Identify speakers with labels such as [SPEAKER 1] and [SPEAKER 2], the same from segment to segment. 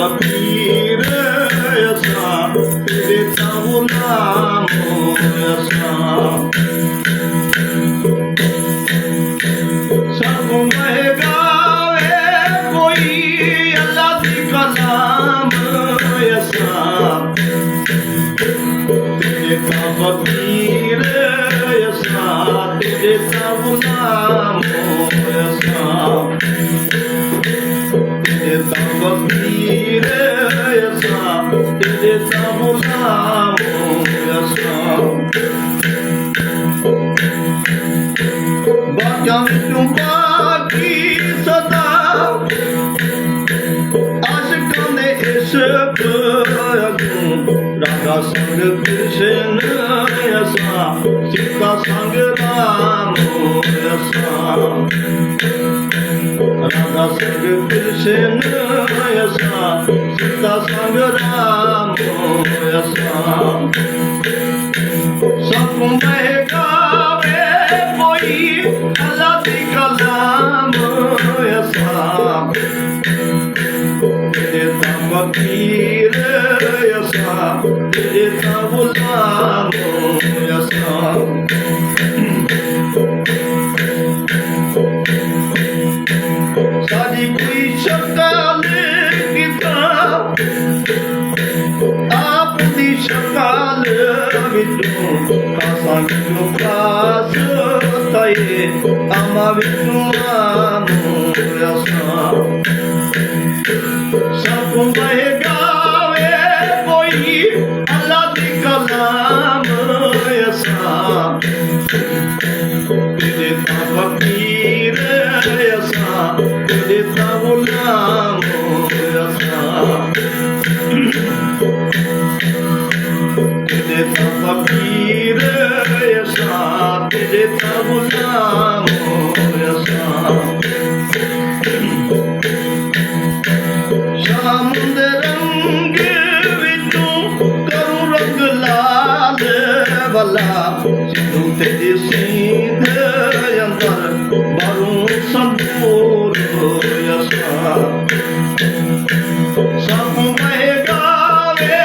[SPEAKER 1] फकीर असां तेरे ता गुलाम असां सब महगावे कोई अल्लाह दी कलाम असां तेरे ता फकीर असां तेरे ता गुलाम असां तेरे ता फकीर असां तेरे ता गुलाम असां बाकियां विचों बाकी सदा आशिकां दे इश्क अगों राधा संग कृष्ण असां सीता संग राम असां राधा संग कृष्ण असां सीता संग राम असां सब महगावे कोई अल्लाह दी कलाम असां तेरे ता फकीर असां तेरे ता गुलाम असां साडी कोई शक्ल किताब आप दी शक्ल विचों खासा विचों खास ताए आमा विचों आम असां सब महगावे कोई अल्लाह दी कलाम असां तेरे ता फकीर असां तेरे ता गुलाम असां तेरे ता फकीर असां तेरे ता गुलाम असां शाम दे रंग विचों करूं रंग लाल वाला सिद्धू तेरी सीध अंदर बारूं संपूर असां सब महगावे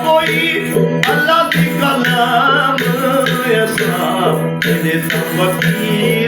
[SPEAKER 1] कोई अल्लाह दी कलाम असां तेरे ता फकीर